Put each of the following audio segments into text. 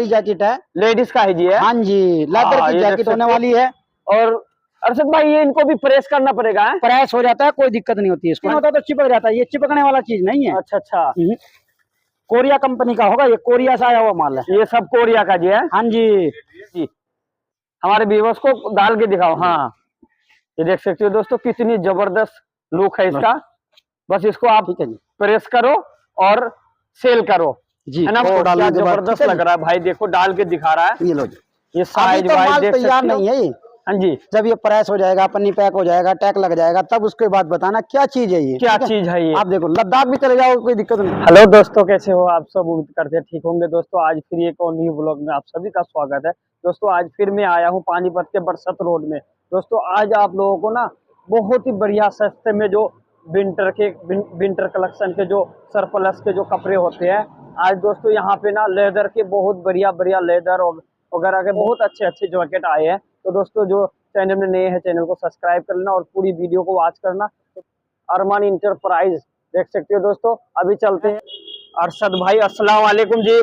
Jacket है, ladies का है जी है। हाँ जी, लेदर की ये जैकेट देख होने सकते वाली है। और अरशद भाई ये इनको भी प्रेस करना पड़ेगा है? प्रेस हो जाता है, कोई दिक्कत नहीं होती है इसको, होता तो चिपक जाता है, ये चिपकने वाला चीज नहीं है। अच्छा अच्छा, कोरिया कंपनी का होगा, ये कोरिया से आया हुआ माल है। ये सब कोरिया का जी है। हाँ जी जी, हमारे व्यूअर्स को डाल के दिखाओ। हाँ, ये देख सकते हो दोस्तों कितनी जबरदस्त लुक है इसका। बस इसको आप ठीक है जी, प्रेस करो और सेल करो जी है ना। क्या जबरदस्त लग रहा है भाई, देखो डाल के दिखा रहा है। ये लो जी, ये अभी साइज तो वाइज माल देख तैयार सकते हो। नहीं है ये। हाँ जी, जब ये प्रेस हो जाएगा, पन्नी पैक हो जाएगा, टैग लग जाएगा, तब उसके बाद बताना क्या चीज है ये। क्या चीज है ये। आप देखो लद्दाख भी चले जाओ, कोई दिक्कत नहीं। हेलो दोस्तों, कैसे हो आप सब? उम्मीद करते हैं ठीक होंगे। दोस्तों आज फिर एक और न्यू ब्लॉग में आप सभी का स्वागत है। दोस्तों आज फिर मैं आया हूँ पानीपत के बरसत रोड में। दोस्तों आज आप लोगों को ना बहुत ही बढ़िया सस्ते में जो विंटर कलेक्शन के जो सरप्लस के जो कपड़े होते हैं, आज दोस्तों यहाँ पे ना लेदर के बहुत बढ़िया लेदर वगैरह के बहुत अच्छे जैकेट आए हैं। तो दोस्तों जो चैनल में नए हैं, चैनल को सब्सक्राइब कर लेना और पूरी वीडियो को वॉच करना। अरमान इंटरप्राइज देख सकते हो दोस्तों। अभी चलते हैं। अरशद भाई अस्सलाम वालेकुम जी।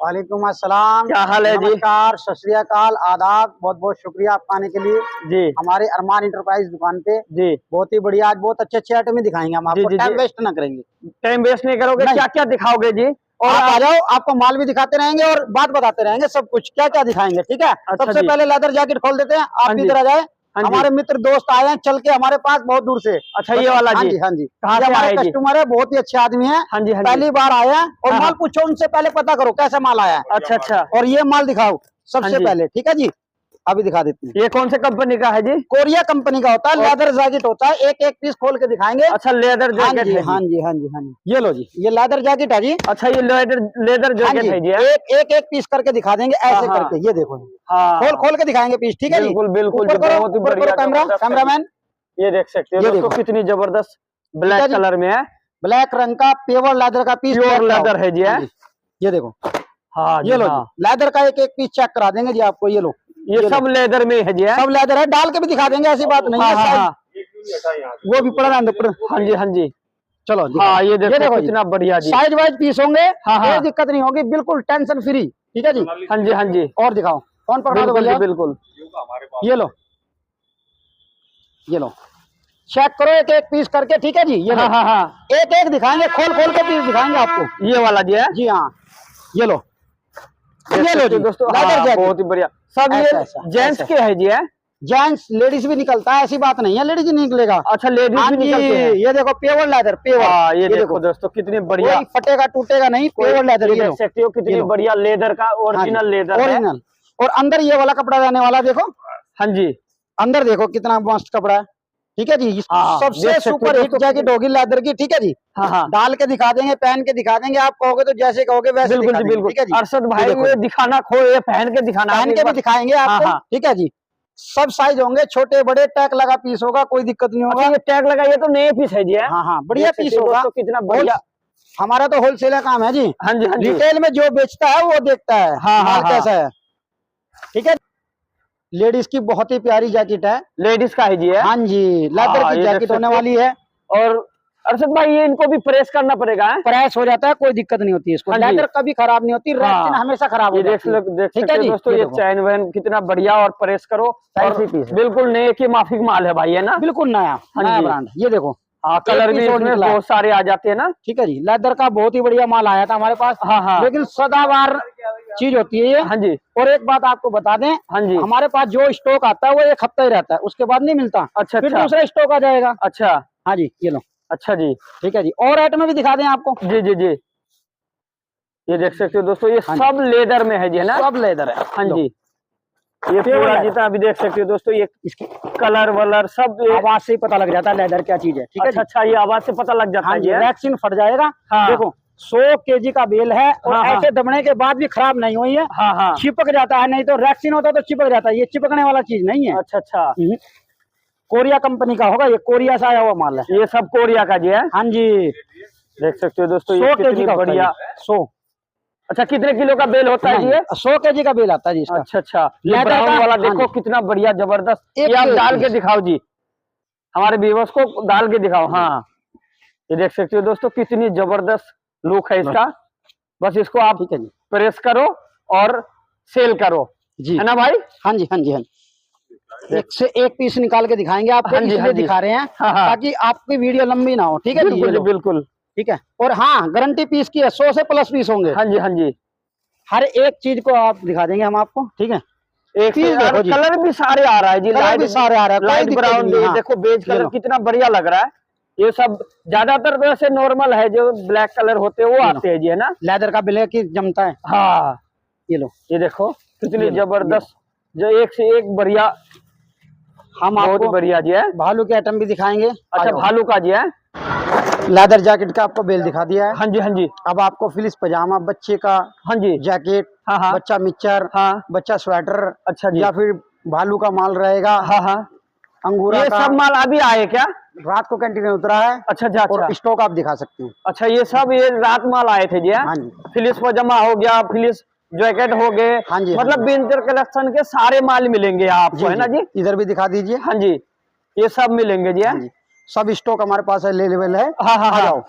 वालेकुम अस्सलाम, क्या हाल है जी? नमस्कार, सत श्री अकाल, आदाब। बहुत बहुत शुक्रिया आपका आने के लिए जी हमारे अरमान इंटरप्राइज दुकान पे। जी बहुत ही बढ़िया, आज बहुत अच्छे आइटम ही दिखाएंगे हम आपको, जी, टाइम वेस्ट ना करेंगे। टाइम वेस्ट नहीं करोगे? नहीं। क्या क्या दिखाओगे जी? और आप आ जाओ, आपको माल भी दिखाते रहेंगे और बात बताते रहेंगे, सब कुछ क्या क्या दिखाएंगे, ठीक है। सबसे जी। पहले लेदर जैकेट खोल देते हैं, आप हाँ भी जी। इधर आ जाए। हाँ जी। हमारे मित्र दोस्त आए हैं चल के हमारे पास बहुत दूर से। अच्छा ये वाला हाँ जी? जी, हाँ जी, कहाँ ये से हमारे आए जी? कस्टमर है, बहुत ही अच्छे आदमी है। हाँ जी, हाँ जी। पहली बार आए हैं और हाँ, माल हाँ। पूछो उनसे, पहले पता करो कैसा माल आया है। अच्छा अच्छा, और ये माल दिखाओ हाँ सबसे जी। पहले, ठीक है जी। अभी दिखा देती हूँ। ये कौन से कंपनी का है जी? कोरिया कंपनी का होता है, लेदर जैकेट होता है, एक एक पीस खोल के दिखाएंगे। अच्छा लेदर हाँ जैकेट जी, है हाँ जी। जी, हाँ जी, हाँ जी, ये लो जी, ये लेदर जैकेट है जी। अच्छा ये लेदर हाँ जैकेट जी, है जी। एक पीस करके दिखा देंगे ऐसे हाँ, करके, ये देखो जी। हाँ खोल के दिखाएंगे पीस, ठीक है जी। बिल्कुल बिल्कुल जी, ऊपर करो, बहुत ही ऊपर बढ़िया करो कैमरा, जबरदस्त है जी। कैमरामैन। ये देख सकते हो ये दोस्तों देखो। कितनी जबरदस्त ठीक है ब्लैक जी। कलर में है। ब्लैक रंग का प्योर लेदर का पीस, प्योर लेदर है जी। हाँ जी, ये देखो, हाँ ये लो हाँ। जी, लेदर का एक पीस चेक करा देंगे जी आपको, ये लो। ये सब लेदर में है जी। सब लेदर है, डाल के भी दिखा देंगे, ऐसी बात नहीं हाँ है। हाँ साइज हाँ, वो भी पड़ा रहने दो। हाँ जी हाँ जी। चलो हाँ ये देखो जी, कितना बढ़िया जी। साइज वाइज पीस होंगे, हाँ, हाँ। कोई दिक्कत नहीं होगी, बिल्कुल टेंशन फ्री, ठीक है जी। हाँ जी हाँ जी, और दिखाओ, फोन पकड़ा दो बिल्कुल जी भैया। बिल्कुल। ये लो, ये लो, चेक करो एक एक पीस करके, ठीक है जी। ये लो, हाँ हाँ हाँ, एक एक दिखाएंगे, खोल के पीस दिखाएंगे आपको। ये वाला जी है जी हाँ, ये लो, देख ये लो सकते हो जी दोस्तों। लेदर हाँ, जैकेट। बहुत ही बढ़िया। सब ऐसा, ये ऐसा, जेंट्स ऐसा। के है जी है? जेंट्स लेडीज भी निकलता है, ऐसी बात नहीं है, लेडीज नहीं निकलेगा। अच्छा लेडीज हाँ भी जी, निकलते हैं। ये देखो प्योर लेदर, प्योर। हाँ ये देखो दोस्तों कितनी बढ़िया, कोई फटेगा टूटेगा नहीं, प्योर लेदर। ये ये देख लो, सकते हो कितनी बढ़िया लेदर का ओरिजिनल लेदर है। ओरिजिनल। और अंदर ये वाला कपड़ा रहने वाला, देखो हाँ जी, अंदर देखो कितना मस्त कपड़ा है, ठीक है जी। हाँ, देख सबसे सकते हो सुपर हिट जैकेट होगी लेदर की, ठीक है जी। हाँ हाँ डाल के दिखा देंगे, पहन के दिखा देंगे, आप कहोगे तो जैसे कहोगे वैसे बिल्कुल दिखा जी देंगे, बिल्कुल। ठीक है जी। अरशद भाई देखो ये दिखाना खो, ये पहन के दिखाना, पहन एक के भी बार। दिखाएंगे हाँ आपको, हाँ, ठीक है जी। सब साइज होंगे, छोटे बड़े, टैग लगा पीस होगा, कोई दिक्कत नहीं होगा। अच्छा ये टैग लगा, ये तो नए पीस है जी है? हाँ हाँ, बढ़िया देख पीस सकते हो होगा। दोस्तों कितना बढ़िया। हमारा तो होलसेल काम है जी। हाँ जी हाँ जी, रिटेल में जो बेचता है वो देखता है हाँ, माल हाँ, कैसा है, ठीक है। लेडीज की बहुत ही प्यारी जैकेट है, लेडीज का है जी है? हाँ जी, लेदर हाँ, की ये देख जैकेट होने सकते हो। वाली है। और अरशद भाई ये इनको भी प्रेस करना पड़ेगा है? प्रेस हो जाता है, कोई दिक्कत नहीं होती है इसको। हाँ जी। लेदर कभी खराब नहीं होती, हाँ। रेक्सिन हमेशा खराब हो ये देख जाती है। देख ठीक सकते है हो जी, दोस्तों, ये देखो। चैन वैन कितना बढ़िया और प्रेस करो और फैंसी पीस है। बिल्कुल नए की माफिक माल है भाई, है ना? बिल्कुल नया, हाँ नया जी। ब्रांड। ये देखो, हाँ कलर भी इसमें निकला है। बहुत सारे आ जाते हैं ना। ठीक है जी, लेदर का बहुत ही बढ़िया माल आया था हमारे पास। हाँ हाँ, लेकिन सदाबहार चीज होती है ये। हाँ जी और एक बात आपको बता दें, हाँ जी, हमारे पास जो स्टॉक आता है वो एक हफ्ता ही रहता है, उसके बाद नहीं मिलता। अच्छा फिर अच्छा दूसरा स्टॉक आ जाएगा। अच्छा हाँ जी, ये लो, अच्छा जी, ठीक है जी। और आइटम भी दिखा दें आपको। जी जी जी, ये देख सकते हो दोस्तों, ये हाँ सब लेदर में है जी, है ना? सब लेदर है। हाँ लो, जी, ये पूरा जितना अभी देख सकते हो दोस्तों, ये इसकी कलर वलर सब आवाज से ही पता लग जाता है लेदर क्या चीज है, ठीक है अच्छा जी। अच्छा, ये आवाज से पता लग जाता हाँ है जी, जी है? वैक्सीन फट जाएगा। हाँ। देखो 100 केजी का बेल है और हाँ, हाँ। ऐसे दबने के बाद भी खराब नहीं हुई है। हाँ हाँ, चिपक जाता है, नहीं तो वैक्सीन होता तो चिपक जाता है, ये चिपकने वाला चीज नहीं है। अच्छा अच्छा, कोरिया कंपनी का होगा, ये कोरिया से आया हुआ माल है। ये सब कोरिया का जी है? हाँ जी, देख सकते हो दोस्तों, 100 ये केजी कितनी का बढ़िया। 100 अच्छा कितने किलो का बेल होता है जी ये? 100 केजी का बेल आता है जी इसका। अच्छा अच्छा, ये लेदर ब्राउन का, वाला हाँ देखो जी। कितना बढ़िया जबरदस्त। एक ये आप एक डाल के पीस। दिखाओ जी, हमारे व्यूअर्स को डाल के दिखाओ। हाँ ये देख सकते हो दोस्तों कितनी जबरदस्त लुक है इसका। बस इसको आप ठीक है जी, प्रेस करो और सेल करो, जी, है ना भाई? हाँ जी, हाँ जी, हाँ जी। एक से एक पीस निकाल के दिखाएंगे आपको, हाँ जी, हाँ इसलिए जी। दिखा रहे हैं हाँ, हाँ। ताकि आपकी वीडियो लंबी ना हो, ठीक है जी। ये बिल्कुल जी, लो, बिल्कुल। ठीक है। और हाँ, गारंटी पीस की है, 100 से प्लस पीस होंगे। हाँ जी, हाँ जी। हर एक चीज को आप दिखा देंगे हम आपको, ठीक है। एक पीस देखो जी, कलर भी सारे आ रहा है जी, कलर भी सारे आ रहा है, कोई लाइट दिक्कत ब्राउन, नहीं है। हाँ, देखो बेज ये कलर लो, कितना बढ़िया लग रहा है। ये सब ज्यादातर तो ऐसे नॉर्मल है, जो ब्लैक कलर होते हैं वो ये लो, आते हैं जी, है ना? लेदर का ब्लैक ही जमता है। हाँ, ये लो, ये देखो कितनी ये लो, जबरदस्त, जो एक से एक बढ़िया, हम बहुत ही आपको बढ़िया जी है। भालू के आइटम भी दिखाएंगे। अच्छा, भालू का जी है। लेदर जैकेट का आपको बेल दिखा दिया है। हाँ जी, हाँ जी, अब आपको फिलिस पजामा, बच्चे का हाँ जी, जैकेट, हाँ हाँ, बच्चा मिक्सचर, हाँ, बच्चा स्वेटर, अच्छा जी, या फिर भालू का माल रहेगा, हाँ हाँ। अंगूरा ये का। सब माल अभी आए क्या? रात को कैंटीन में उतरा है। अच्छा अच्छा और अच्छा। स्टॉक आप दिखा सकते हैं। अच्छा, ये सब ये रात माल आए थे जी, है? हाँ जी, फिलिस पजामा हो गया, फिलिस जैकेट हो गए, हाँ जी, हाँ मतलब जी, विंटर कलेक्शन के सारे माल मिलेंगे आपको, है ना जी? इधर भी दिखा दीजिए। हाँ जी, ये सब मिलेंगे जी, है? हाँ जी, सब स्टॉक हमारे पास अवेलेबल है। हाँ हाँ आ हाँ। जाओ,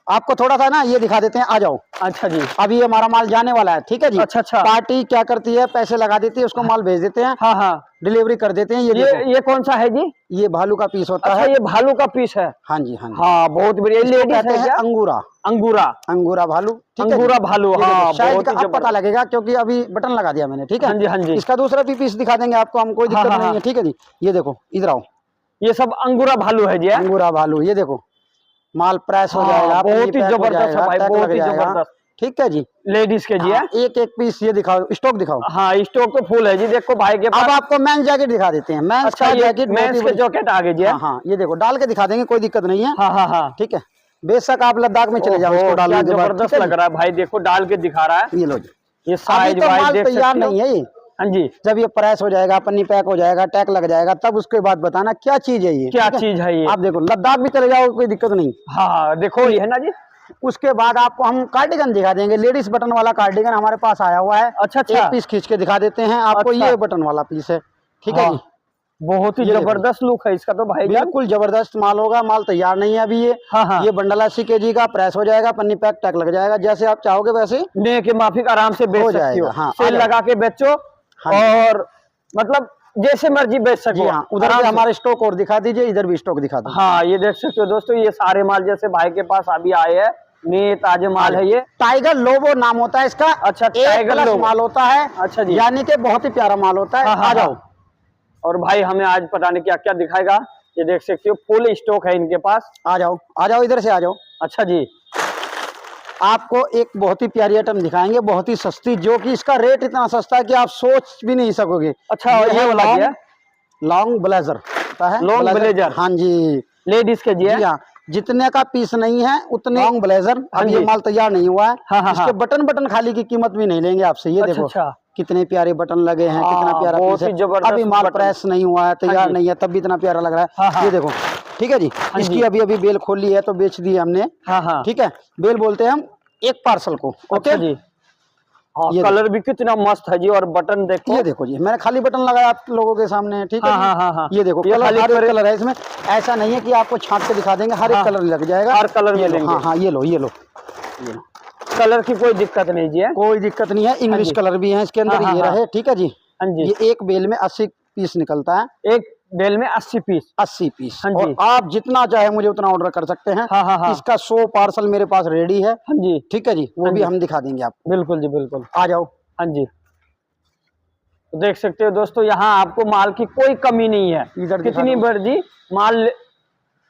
आपको थोड़ा सा ना ये दिखा देते हैं, आ जाओ। अच्छा जी, अभी ये हमारा माल जाने वाला है, ठीक है जी। अच्छा अच्छा। पार्टी क्या करती है, पैसे लगा देती है, उसको माल भेज देते हैं, हाँ हाँ। डिलीवरी कर देते हैं। ये देखो, ये कौन सा है जी? ये भालू का पीस होता अच्छा, है। ये भालू का पीस है। हाँ जी, हाँ जी। हाँ, बहुत बढ़िया। इसको लेडीज कहते है हैं क्या? अंगूरा, अंगूरा, अंगूरा भालू, ठीक है जी। अंगूरा भालू, ये देखो, हाँ, शायद बहुत का ही अब पता जबरदस्त। लगेगा क्योंकि अभी बटन लगा दिया मैंने, ठीक है। हाँ जी, हाँ जी। इसका दूसरा भी पीस दिखा देंगे आपको, हम कोई हाँ दिक्कत हाँ नहीं हाँ। है, ठीक है जी। ये देखो, इधर आओ, ये सब अंगूरा भालू है जी, है? अंगूरा भालू, ये देखो, माल प्रेस हो हाँ, जाएगा, बहुत पन्नी ही पैक हो जबरदस्त है जाएगा, भाई, टैग बहुत लग ही जाएगा, जबरदस्त। ठीक है जी। लेडीज के जी, है? हाँ, एक एक पीस ये दिखाओ, स्टॉक दिखाओ। हाँ, स्टॉक तो फुल है जी, देखो भाई के अब पास। आपको मेंस जैकेट दिखा देते हैं। मेंस अच्छा, का ये जैकेट बहुत ही मेंस के बढ़िया। जैकेट आ गए जी, है? हाँ हाँ, ये देखो, डाल के दिखा देंगे, कोई दिक्कत नहीं है, हाँ हाँ हाँ। ठीक है। बेशक आप लद्दाख में चले जाओ ओहो, इसको क्या डालने के बाद, जबरदस्त ठीक है लग रहा है भाई, देखो डाल के दिखा रहा है। जी। ये लो जी, ये अभी साइज तो वाइज माल देख तैयार सकते हो। नहीं है ये। हाँ जी, जब ये प्रेस हो जाएगा, पन्नी पैक हो जाएगा, टैग लग जाएगा, तब उसके बाद बताना क्या चीज है ये, क्या ठीक चीज है ये? आप देखो, लद्दाख भी चले जाओ, कोई दिक्कत नहीं। हाँ, देखो ये है ना जी। उसके बाद आपको हम कार्डिगन दिखा देंगे, लेडीज बटन वाला कार्डिगन हमारे पास आया हुआ है। अच्छा अच्छा। एक पीस खींच के दिखा देते हैं आपको, अच्छा। ये बटन वाला पीस है, ठीक है हाँ, जी। बहुत ही ये देखो, जबरदस्त लुक है इसका तो भाईजान। बिल्कुल जबरदस्त माल होगा, माल तैयार नहीं है अभी ये। हाँ हाँ। ये बंडल 80 kg का प्रेस हो जाएगा, पन्नी पैक टैग लग जाएगा, जैसे आप चाहोगे वैसे ने के माफिक आराम से बेच हो सकती हो। जाएगा। हाँ, सेल लगा के बेचो, हाँ जी। और मतलब जैसे मर्जी बेच जी सको। हाँ, उधर आराम से से। हमारे स्टॉक और दिखा दीजिए, इधर भी स्टॉक दिखा दो। हाँ, ये देख सकते हो दोस्तों, ये सारे माल जैसे भाई के पास अभी आए हैं, नए ताजे माल है ये। टाइगर लोबो नाम होता है इसका। अच्छा, A+ टाइगर लोबो माल होता है। अच्छा जी। यानी कि बहुत ही प्यारा माल होता है। हाँ, हाँ, आ जाओ। हाँ। और भाई हमें आज पता नहीं क्या क्या दिखाएगा, ये देख सकते हो फुल स्टॉक है इनके पास। आ जाओ, आ जाओ, इधर से आ जाओ। अच्छा जी, आपको एक बहुत ही प्यारी आइटम दिखाएंगे, बहुत ही सस्ती, जो कि इसका रेट इतना सस्ता है कि आप सोच भी नहीं सकोगे। अच्छा, ये वाला जी है? लॉन्ग ब्लेजर होता है। Long blazer. हाँ जी, लेडीज के जी है? जी हाँ। जितने का पीस नहीं है उतने लॉन्ग ब्लेजर। हाँ अब ये जी। माल तैयार नहीं हुआ है। हाँ, हाँ, इसके हाँ। बटन बटन खाली की कीमत भी नहीं लेंगे आपसे। ये अच्छा, देखो, अच्छा। कितने प्यारे बटन लगे हैं, हाँ, कितना प्यारा बहुत पीस ही है। जबरदस्त अभी माल बटन। प्रेस नहीं हुआ है, तैयार जी। नहीं है, तब भी इतना प्यारा लग रहा है। हाँ, हाँ। ये देखो, ठीक है जी। हाँ इसकी जी। अभी अभी बेल खोल ली है तो बेच दी है हमने, हाँ हाँ। ठीक है। बेल बोलते हैं हम एक पार्सल को। अच्छा जी। हाँ, ये कलर भी कितना मस्त है जी, और बटन देखो। ये देखो जी, मैंने खाली बटन लगाया आप लोगों के सामने, ठीक है हाँ, जी? हाँ, हाँ, हाँ। ये देखो, ये कलर खाली हर एक कलर है इसमें। ऐसा नहीं है कि आपको छांट के दिखा देंगे, हर हाँ, एक कलर लग जाएगा, हर कलर ये लो, मिलेंगे। हाँ हाँ, ये लो, ये लो, ये लो। कलर की कोई दिक्कत नहीं जी, है? कोई दिक्कत नहीं है, इंग्लिश जी। कलर भी है इसके अंदर। हाँ, ये हाँ, रहे, ठीक है जी। हाँ जी। ये एक बेल में 80 पीस निकलता है। एक बेल में 80 पीस। 80 पीस। हाँ और जी। आप जितना चाहे मुझे उतना ऑर्डर कर सकते हैं। हाँ, हाँ, हाँ। इसका 100 पार्सल मेरे पास रेडी है, हाँ जी, ठीक है जी। वो हाँ भी जी। हम दिखा देंगे आपको। बिल्कुल जी, बिल्कुल। आ जाओ। हाँ जी, तो देख सकते हो दोस्तों, यहाँ आपको माल की कोई कमी नहीं है। इधर दिखा कितनी दो। मर्जी माल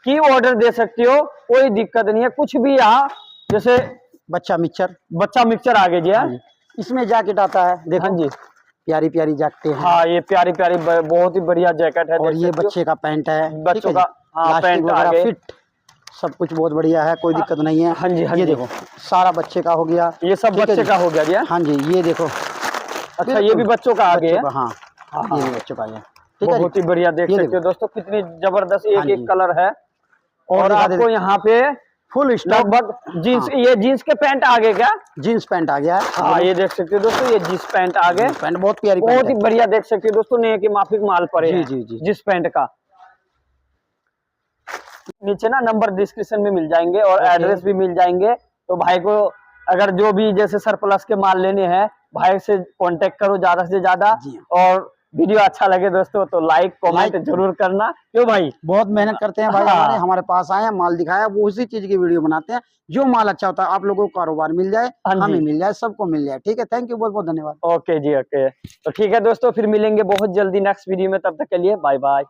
की ऑर्डर दे सकते हो, कोई दिक्कत नहीं है। कुछ भी यहाँ जैसे बच्चा मिक्सचर, बच्चा मिक्सचर आ गया जी, है? हाँ जी। इसमें जैकेट आता है, देखो। हाँ जी। प्यारी प्यारी जैकेटें हैं। हाँ, ये प्यारी प्यारी बहुत ही बढ़िया जैकेट है। और देख ये सकते हो। बच्चे का पैंट है, ठीक बच्चों है का, जी। हाँ, इलास्टिक पैंट आ वगैरह गए। फिट, सब कुछ बहुत बढ़िया है, कोई दिक्कत नहीं है। हाँ जी, हाँ ये जी। देखो, सारा बच्चे का हो गया। ये सब ठीक है बच्चे जी। का हो गया जी, है? हाँ जी, ये देखो। अच्छा, ये भी बच्चों का आ गया है? हाँ, हाँ, ये हाँ। भी बच्चों का है, ठीक है बहुत जी। ही बढ़िया, देख ये सकते हो देखो। दोस्तों, कितनी जबरदस्त हाँ एक एक जी। कलर है। और दिखा आपको दे, यहाँ पे फुल स्टॉक। लगभग जीन्स, हाँ। ये जीन्स के पैंट आ गए क्या? जीन्स पैंट आ गया है। हाँ, ये देख सकते हो दोस्तों, ये जीन्स पैंट आ गए। पैंट बहुत प्यारी बहुत पैंट ही है। बढ़िया, देख सकते हो दोस्तों, नए के माफिक माल पड़े जी, हैं जी, जी। जीन्स पैंट का। नीचे ना नंबर डिस्क्रिप्शन में मिल जाएंगे और ओके। एड्रेस भी मिल जाएंगे। तो भाई को अगर जो भी जैसे सरप्लस के माल लेने हैं भाई से कांटेक्ट करो ज्यादा से ज्यादा। जी हाँ। और वीडियो अच्छा लगे दोस्तों तो लाइक कमेंट जरूर करना, क्यों भाई? बहुत मेहनत करते हैं भाई, हाँ। हमारे पास आए हैं, माल दिखाया, वो उसी चीज की वीडियो बनाते हैं। जो माल अच्छा होता है आप लोगों को कारोबार मिल जाए, हाँ जी। हमें मिल जाए, सबको मिल जाए। ठीक है, थैंक यू, बहुत बहुत धन्यवाद। ओके जी, ओके। तो ठीक है दोस्तों, फिर मिलेंगे बहुत जल्दी नेक्स्ट वीडियो में, तब तक के लिए बाय बाय।